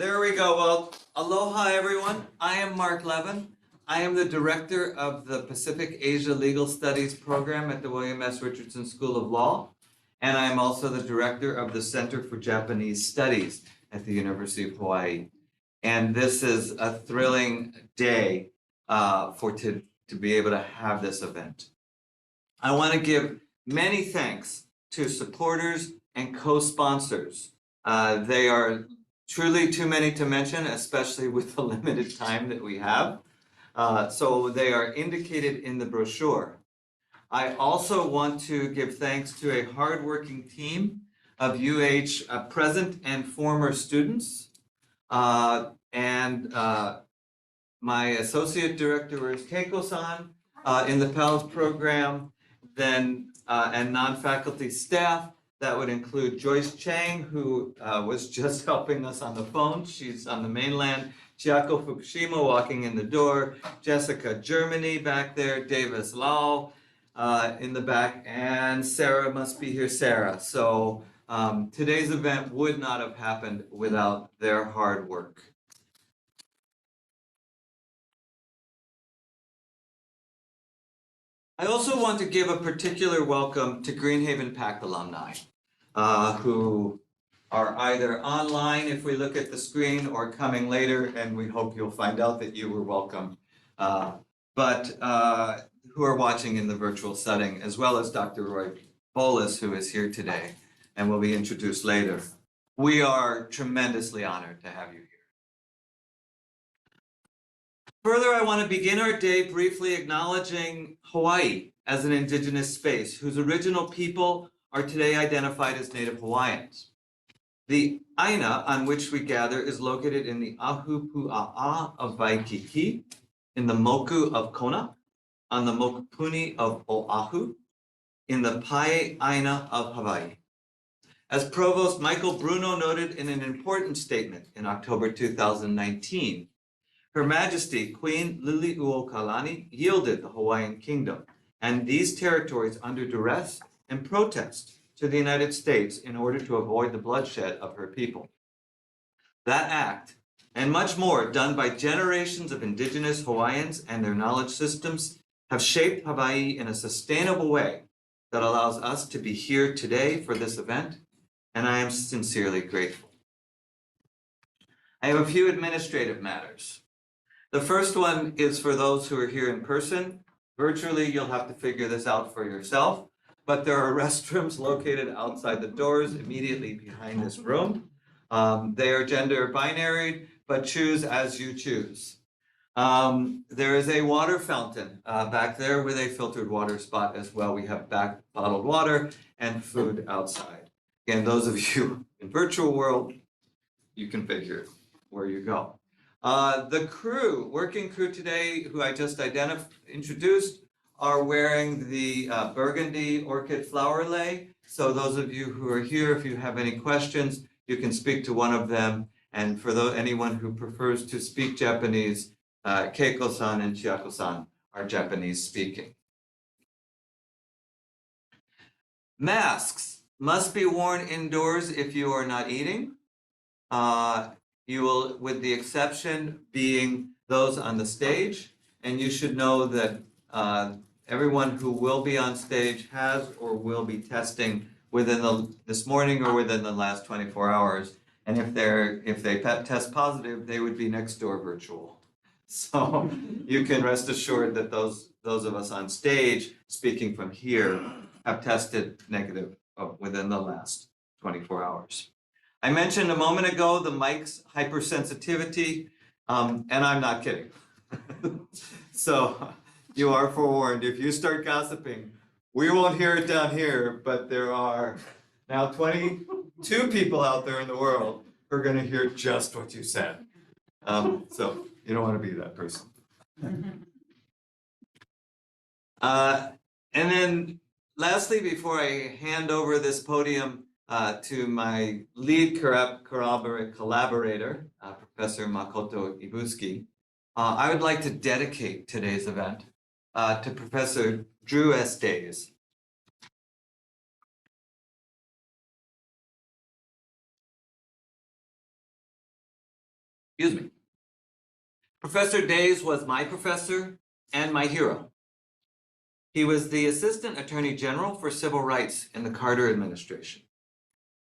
There we go. Well, aloha everyone. I am Mark Levin. I am the director of the Pacific Asia Legal Studies program at the William S. Richardson School of Law. And I am also the director of the Center for Japanese Studies at the University of Hawaii. And this is a thrilling day to be able to have this event. I want to give many thanks to supporters and co-sponsors. They are truly too many to mention, especially with the limited time that we have. So they are indicated in the brochure. I also want to give thanks to a hardworking team of UH present and former students. My associate director is Keiko-san in the PALS program, and non-faculty staff. That would include Joyce Chang, who was just helping us on the phone. She's on the mainland. Chiako Fukushima walking in the door. Jessica Germany back there. Davis Lau in the back. And Sarah must be here, Sarah. So today's event would not have happened without their hard work. I also want to give a particular welcome to Greenhaven PAC alumni who are either online if we look at the screen or coming later, and we hope you'll find out that you were welcome, but who are watching in the virtual setting, as well as Dr. Roy Bolus, who is here today and will be introduced later. We are tremendously honored to have you here. Further, I want to begin our day briefly acknowledging Hawaii as an indigenous space whose original people are today identified as Native Hawaiians. The aina on which we gather is located in the Ahupua'a of Waikiki, in the Moku of Kona, on the Mokupuni of Oahu, in the Pae Aina of Hawaii. As Provost Michael Bruno noted in an important statement in October 2019, Her Majesty Queen Liliuokalani yielded the Hawaiian Kingdom and these territories under duress and protest to the United States in order to avoid the bloodshed of her people. That act, and much more done by generations of indigenous Hawaiians and their knowledge systems, have shaped Hawaii in a sustainable way that allows us to be here today for this event, and I am sincerely grateful. I have a few administrative matters. The first one is for those who are here in person. Virtually, you'll have to figure this out for yourself, but there are restrooms located outside the doors immediately behind this room. They are gender binary, but choose as you choose. There is a water fountain back there with a filtered water spot as well. We have back bottled water and food outside. Again, those of you in virtual world, you can figure where you go. The working crew today, who I just introduced, are wearing the burgundy orchid flower lei. So those of you who are here, if you have any questions, you can speak to one of them. And for anyone who prefers to speak Japanese, Keiko-san and Chiako-san are Japanese speaking. Masks must be worn indoors if you are not eating. You will, with the exception being those on the stage, and you should know that everyone who will be on stage has or will be testing within this morning or within the last 24 hours. And if they test positive, they would be next door virtual. So you can rest assured that those of us on stage speaking from here have tested negative within the last 24 hours. I mentioned a moment ago the mic's hypersensitivity, and I'm not kidding. So you are forewarned. If you start gossiping, we won't hear it down here, but there are now 22 people out there in the world who are going to hear just what you said. So you don't want to be that person. And then lastly, before I hand over this podium to my lead collaborator, Professor Makoto Ibusuki, I would like to dedicate today's event to Professor Drew S. Days. Excuse me. Professor Days was my professor and my hero. He was the Assistant Attorney General for Civil Rights in the Carter administration.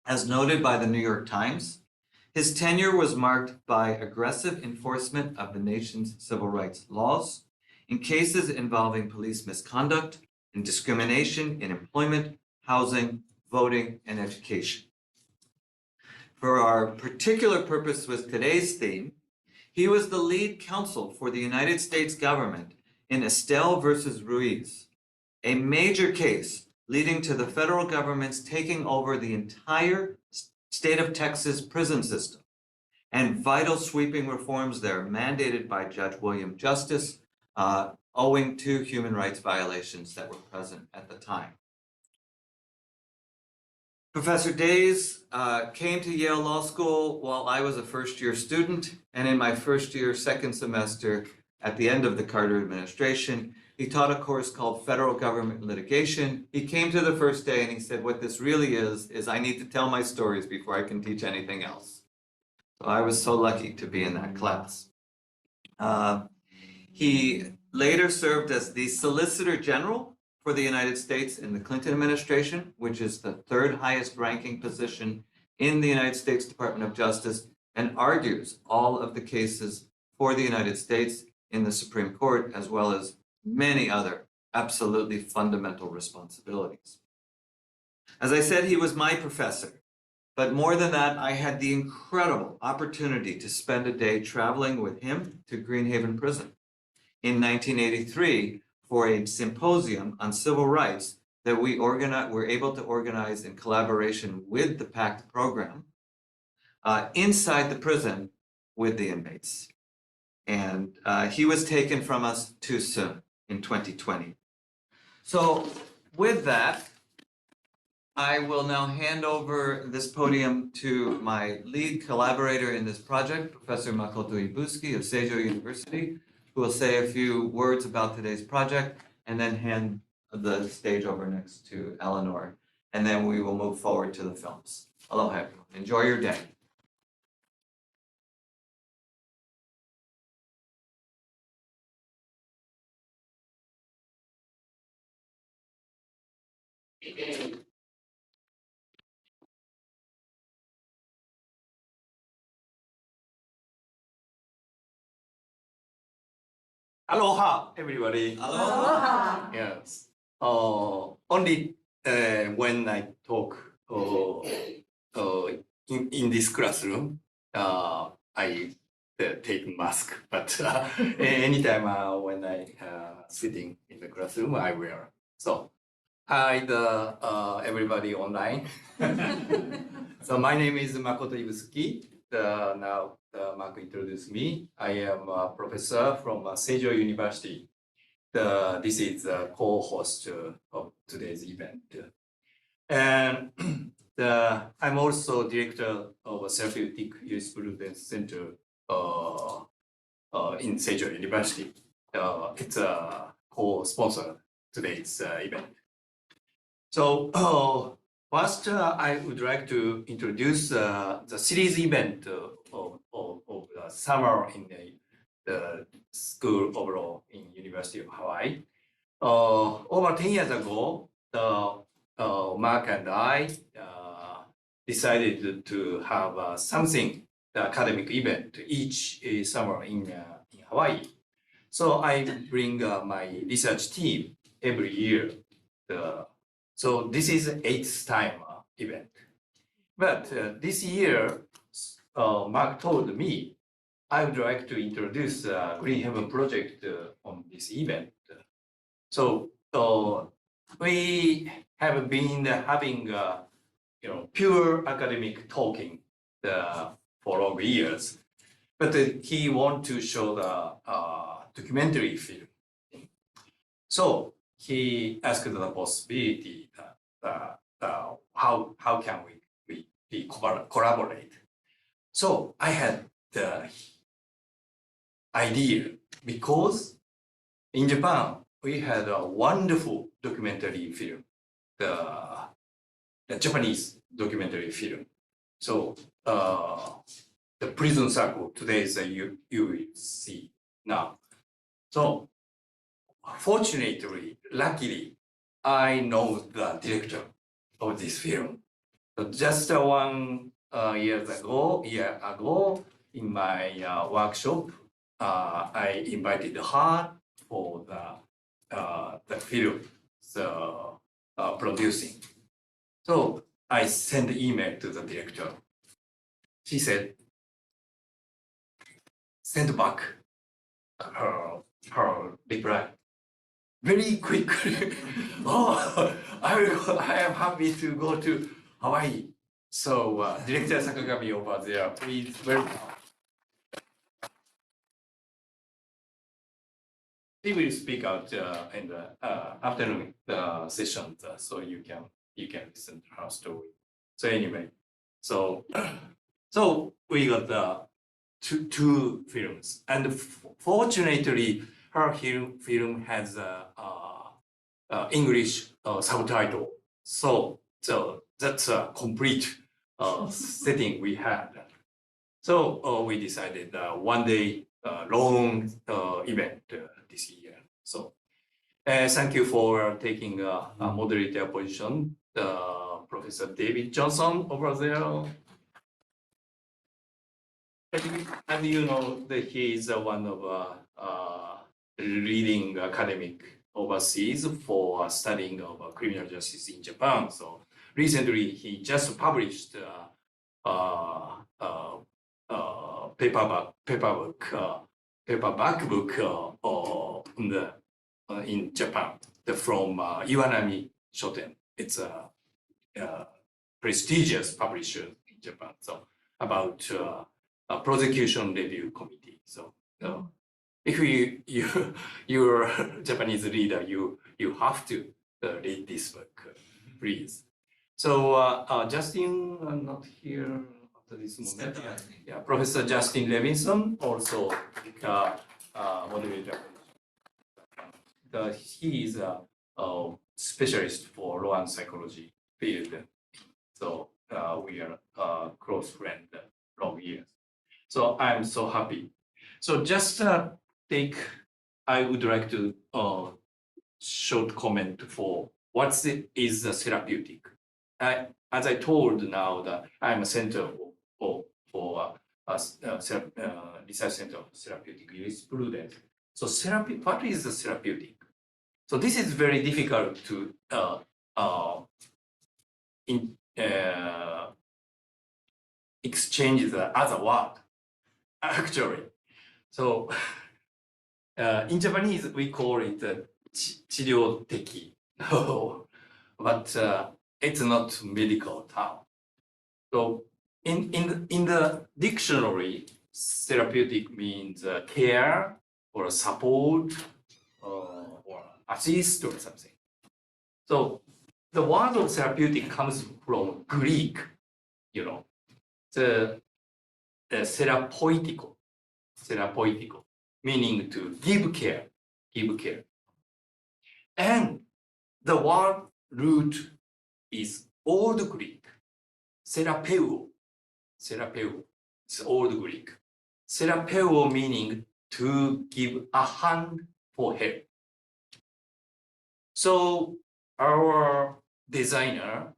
As noted by the New York Times, his tenure was marked by aggressive enforcement of the nation's civil rights laws in cases involving police misconduct and discrimination in employment, housing, voting, and education. For our particular purpose with today's theme, he was the lead counsel for the United States government in Estelle versus Ruiz, a major case leading to the federal government's taking over the entire state of Texas prison system and vital sweeping reforms there mandated by Judge William Justice, owing to human rights violations that were present at the time. Professor Days came to Yale Law School while I was a first-year student, and in my first year, second semester, at the end of the Carter administration, he taught a course called Federal Government Litigation. He came to the first day and he said, what this really is I need to tell my stories before I can teach anything else. So I was so lucky to be in that class. He later served as the Solicitor General for the United States in the Clinton administration, which is the third highest ranking position in the United States Department of Justice, and argues all of the cases for the United States in the Supreme Court, as well as many other absolutely fundamental responsibilities. As I said, he was my professor, but more than that, I had the incredible opportunity to spend a day traveling with him to Greenhaven Prison in 1983 for a symposium on civil rights that we were able to organize in collaboration with the PACT program inside the prison with the inmates. And he was taken from us too soon in 2020. So with that, I will now hand over this podium to my lead collaborator in this project, Professor Makoto Ibusuki of Seijo University, who will say a few words about today's project, and then hand the stage over next to Eleanor, and then we will move forward to the films. Aloha, everyone. Enjoy your day. Aloha, everybody. Aloha. Yes. Only when I talk in this classroom, I take mask. But anytime when I sitting in the classroom, I wear. So, hi, everybody online. So my name is Makoto Ibusuki. Now Mark introduced me. I am a professor from Seijo University. This is the co-host of today's event. And I'm also director of a therapeutic jurisprudence center in Seijo University. It's a co-sponsor today's event. So first, I would like to introduce the series event of the summer in the school overall in University of Hawaii. Over 10 years ago, Mark and I decided to have something, the academic event, each summer in Hawaii. So I bring my research team every year. So this is the 8th time event. But this year, Mark told me, I would like to introduce Green Heaven project on this event. So we have been having pure academic talking for long years, but he wants to show the documentary film. So he asked the possibility how can we collaborate. So I had the idea because in Japan we had a wonderful documentary film, the Japanese documentary film. So the prison circle today is you will see now. So fortunately, luckily, I know the director of this film. So just one year ago, in my workshop, I invited her for the film, so producing. So I sent email to the director. She said, send back her reply very quickly. Oh, I am happy to go to Hawaii. So Director Sakagami over there, please welcome. He will speak out in the afternoon session, so you can listen to her story. So anyway, so so we got two films, and fortunately, her film has English subtitle. So that's a complete setting we had. So we decided one day long event this year. So thank you for taking a moderator position, Professor David Johnson over there. And you know that he is one of leading academic overseas for studying of criminal justice in Japan. So recently he just published paperback book in Japan from Iwanami Shoten. It's a prestigious publisher in Japan. So about a prosecution review committee. So if you're a Japanese reader, you have to read this book, please. So Justin, not here after this moment. Yeah, Professor Justin Levinson also moderator. He is a specialist for law and psychology field. So we are close friends long years. So I'm so happy. So just I would like to short comment for what is the therapeutic. As I told now that I'm a center for research center of therapeutic jurisprudence. So what is the therapeutic? So this is very difficult to exchange the other word, actually. So in Japanese, we call it 治療的, but it's not medical term. So in the dictionary, therapeutic means care or support or assist or something. So the word of therapeutic comes from Greek, you know, the therapeutical, meaning to give care. And the word root is Old Greek, therapeu. It's Old Greek. Therapeu meaning to give a hand for help. So our designer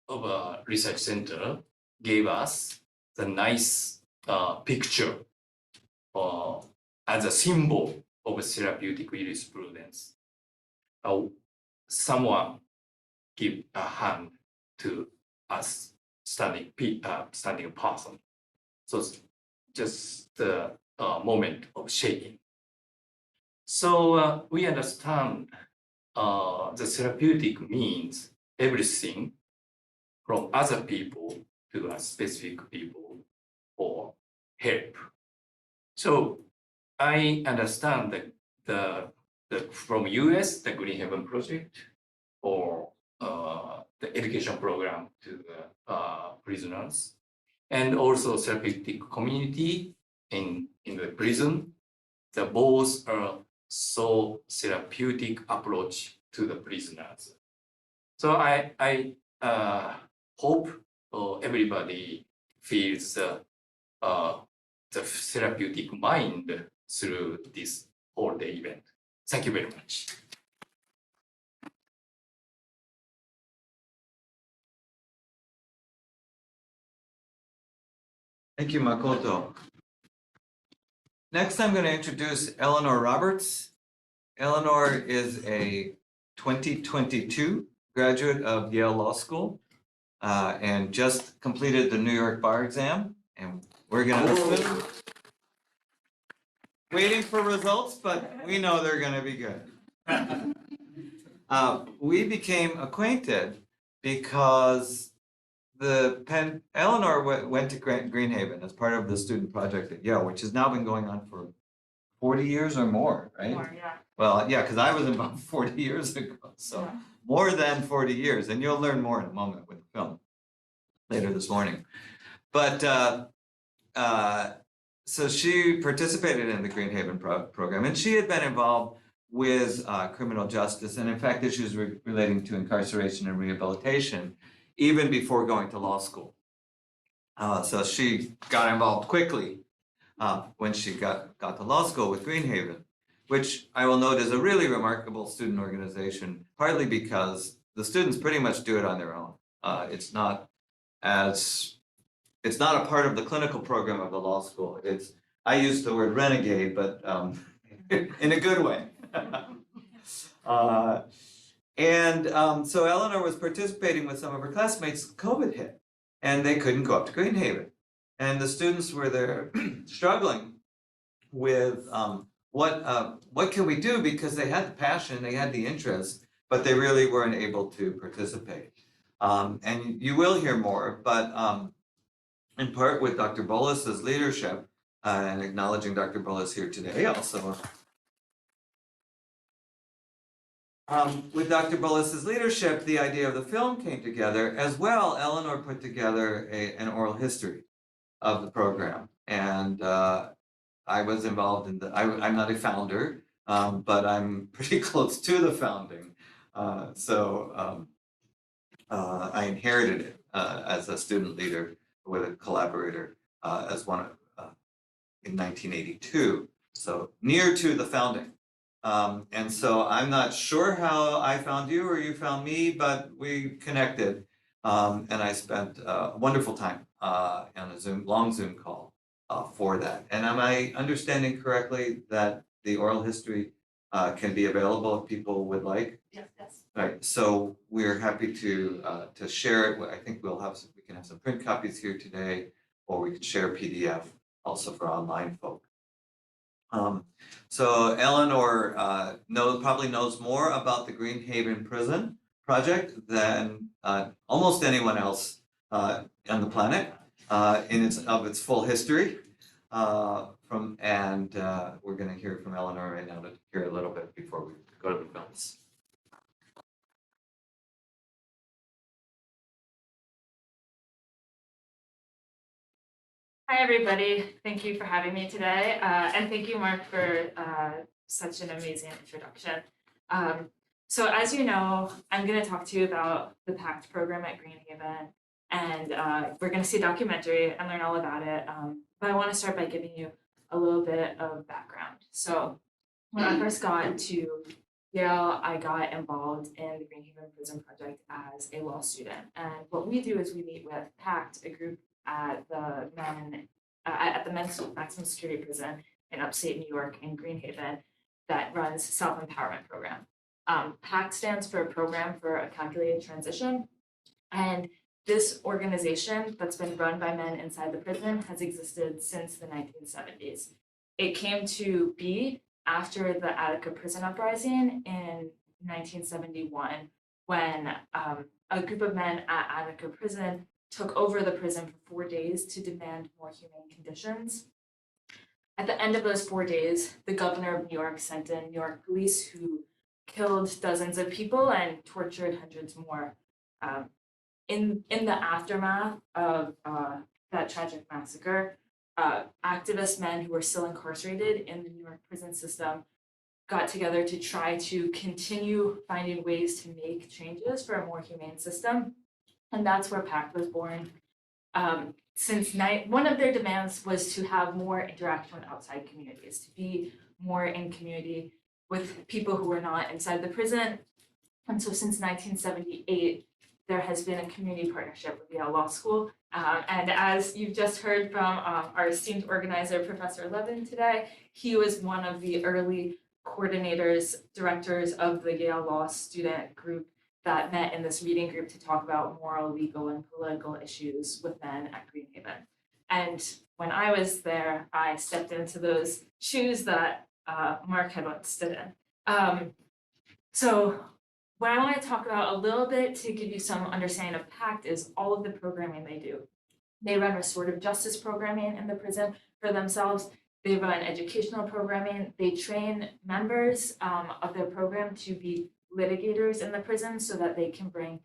of a research center gave us the nice picture as a symbol of therapeutic jurisprudence. Someone give a hand to us standing person. So just a moment of shaking. So we understand the therapeutic means everything from other people to a specific people for help. So I understand that from US, the Green Heaven Project, or the education program to the prisoners, and also therapeutic community in the prison. The both are so therapeutic approach to the prisoners. So I hope everybody feels the therapeutic mind through this all-day event. Thank you very much. Thank you, Makoto. Next, I'm going to introduce Eleanor Roberts. Eleanor is a 2022 graduate of Yale Law School and just completed the New York bar exam. And we're going to waiting for results, but we know they're going to be good. We became acquainted because Eleanor went to Greenhaven as part of the student project at Yale, which has now been going on for 40 years or more, right? More, yeah. Well, yeah, because I was involved 40 years ago, so Yeah. more than 40 years, and you'll learn more in a moment with the film later this morning. But so she participated in the Greenhaven program, and she had been involved with criminal justice, and in fact, issues relating to incarceration and rehabilitation, even before going to law school. So she got involved quickly when she got to law school with Greenhaven, which I will note is a really remarkable student organization, partly because the students pretty much do it on their own. It's not a part of the clinical program of the law school. I use the word renegade, but in a good way. So Eleanor was participating with some of her classmates. COVID hit, and they couldn't go up to Greenhaven. And the students were there struggling with what can we do, because they had the passion, they had the interest, but they really weren't able to participate. And you will hear more, but in part with Dr. Bolas's leadership, and acknowledging Dr. Bolas here today also. With Dr. Bolas's leadership, the idea of the film came together. As well, Eleanor put together an oral history of the program. And I was involved in I'm not a founder, but I'm pretty close to the founding. So I inherited it as a student leader with a collaborator as one in 1982. So near to the founding. And so I'm not sure how I found you or you found me, but we connected. And I spent a wonderful time on a long Zoom call for that. And am I understanding correctly that the oral history can be available if people would like? Yes. Right. So we're happy to share it. I think we can have some print copies here today, or we could share PDF also for online folk. So Eleanor probably knows more about the Greenhaven Prison Project than almost anyone else on the planet in its full history. We're going to hear from Eleanor right now to hear a little bit before we go to the films. Hi, everybody. Thank you for having me today. And thank you, Mark, for such an amazing introduction. So as you know, I'm going to talk to you about the PACT program at Greenhaven. And we're going to see a documentary and learn all about it. But I want to start by giving you a little bit of background. So when I first got to Yale, I got involved in the Greenhaven Prison Project as a law student. And what we do is we meet with PACT, a group at the men's maximum security prison in upstate New York in Greenhaven that runs self-empowerment program. PACT stands for Program for a Calculated Transition. And this organization that's been run by men inside the prison has existed since the 1970s. It came to be after the Attica prison uprising in 1971, when a group of men at Attica prison took over the prison for 4 days to demand more humane conditions. At the end of those 4 days, the governor of New York sent in New York police who killed dozens of people and tortured hundreds more. In the aftermath of that tragic massacre, activist men who were still incarcerated in the New York prison system got together to try to continue finding ways to make changes for a more humane system. And that's where PACT was born. one of their demands was to have more interaction with outside communities, to be more in community with people who were not inside the prison. And so since 1978, there has been a community partnership with Yale Law School. And as you've just heard from our esteemed organizer, Professor Levin today, he was one of the early coordinators, directors of the Yale Law student group that met in this reading group to talk about moral, legal, and political issues with men at Greenhaven. And when I was there, I stepped into those shoes that Mark had once stood in. So what I want to talk about a little bit to give you some understanding of PACT is all of the programming they do. They run restorative justice programming in the prison for themselves. They run educational programming. They train members of their program to be litigators in the prison so that they can bring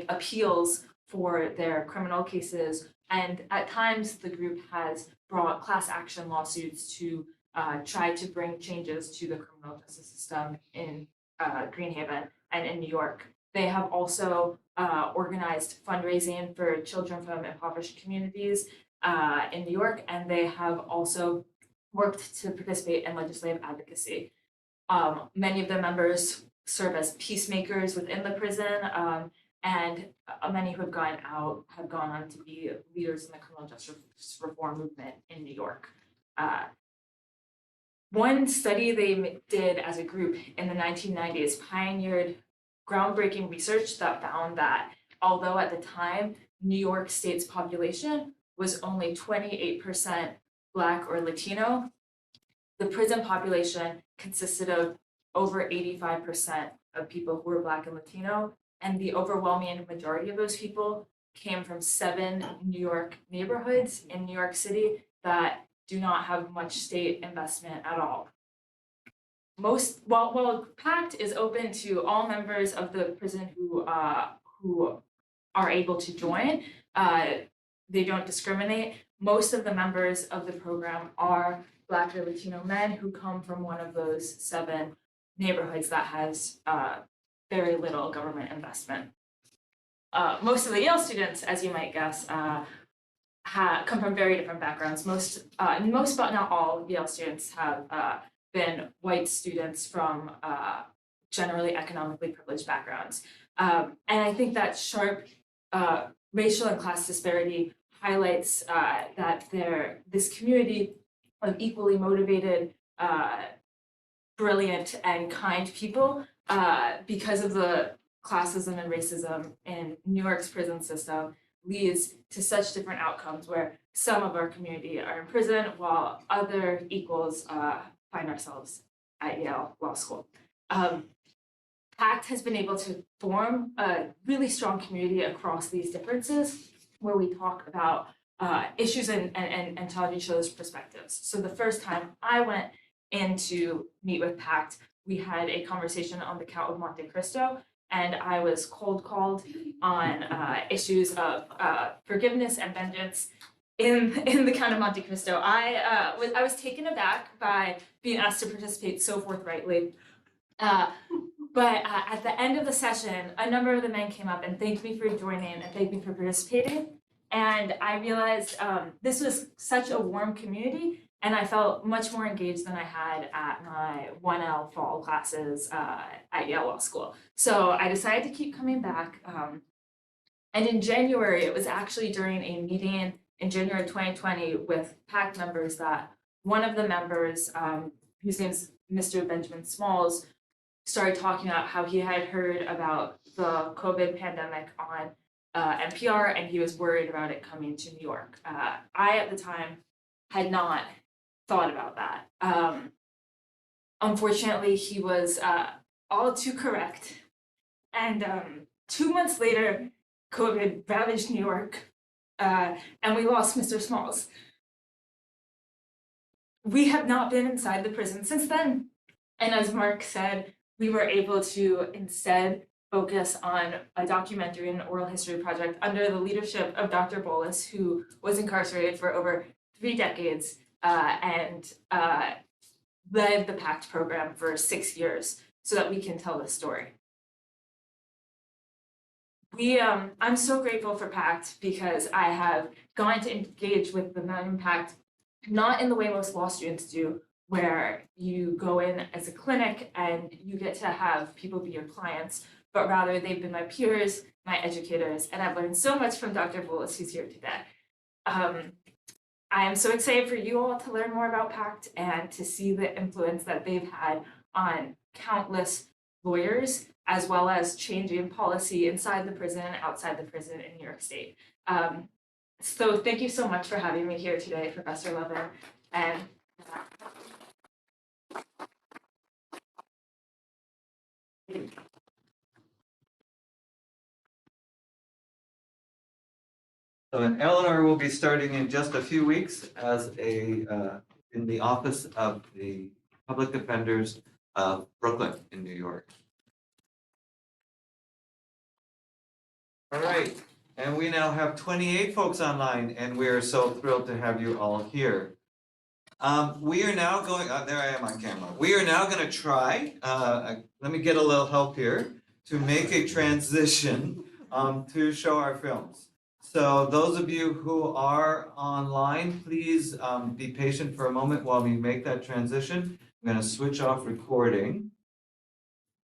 appeals for their criminal cases. And at times, the group has brought class action lawsuits to try to bring changes to the criminal justice system in Greenhaven and in New York. They have also organized fundraising for children from impoverished communities in New York, and they have also worked to participate in legislative advocacy. Many of their members serve as peacemakers within the prison, and many who have gone out have gone on to be leaders in the criminal justice reform movement in New York. One study they did as a group in the 1990s pioneered groundbreaking research that found that although at the time New York State's population was only 28% Black or Latino, the prison population consisted of over 85% of people who were Black and Latino, and the overwhelming majority of those people came from 7 New York neighborhoods in New York City that do not have much state investment at all. While PACT is open to all members of the prison who are able to join, they don't discriminate. Most of the members of the program are Black or Latino men who come from one of those 7 neighborhoods that has very little government investment. Most of the Yale students, as you might guess, come from very different backgrounds. Most but not all Yale students have been white students from generally economically privileged backgrounds. And I think that sharp racial and class disparity highlights that this community of equally motivated, brilliant, and kind people, because of the classism and racism in New York's prison system, leads to such different outcomes where some of our community are in prison while other equals find ourselves at Yale Law School. PACT has been able to form a really strong community across these differences where we talk about issues and challenge each other's perspectives. So the first time I went in to meet with PACT, we had a conversation on the Count of Monte Cristo, and I was cold called on issues of forgiveness and vengeance in the Count of Monte Cristo. I was taken aback by being asked to participate so forthrightly. But at the end of the session, a number of the men came up and thanked me for joining and thanked me for participating. And I realized this was such a warm community, and I felt much more engaged than I had at my 1L fall classes at Yale Law School. So I decided to keep coming back. And in January, it was actually during a meeting in January 2020 with PACT members that one of the members, whose name is Mr. Benjamin Smalls, started talking about how he had heard about the COVID pandemic on NPR, and he was worried about it coming to New York. I, at the time, had not thought about that. Unfortunately, he was all too correct. And 2 months later, COVID ravaged New York, and we lost Mr. Smalls. We have not been inside the prison since then. And as Mark said, we were able to instead focus on a documentary and oral history project under the leadership of Dr. Bolus, who was incarcerated for over 3 decades and led the PACT program for 6 years so that we can tell this story. I'm so grateful for PACT because I have gone to engage with the non-impact, not in the way most law students do, where you go in as a clinic and you get to have people be your clients, but rather they've been my peers, my educators, and I've learned so much from Dr. Bullis, who's here today. I am so excited for you all to learn more about PACT and to see the influence that they've had on countless lawyers, as well as changing policy inside the prison and outside the prison in New York State. So thank you so much for having me here today, Professor Levin. And So and Eleanor will be starting in just a few weeks as in the office of the Public Defenders of Brooklyn in New York. All right, and we now have 28 folks online, and we are so thrilled to have you all here. We are now going, there I am on camera. We are now going to try, let me get a little help here, to make a transition to show our films. So those of you who are online, please be patient for a moment while we make that transition. I'm going to switch off recording.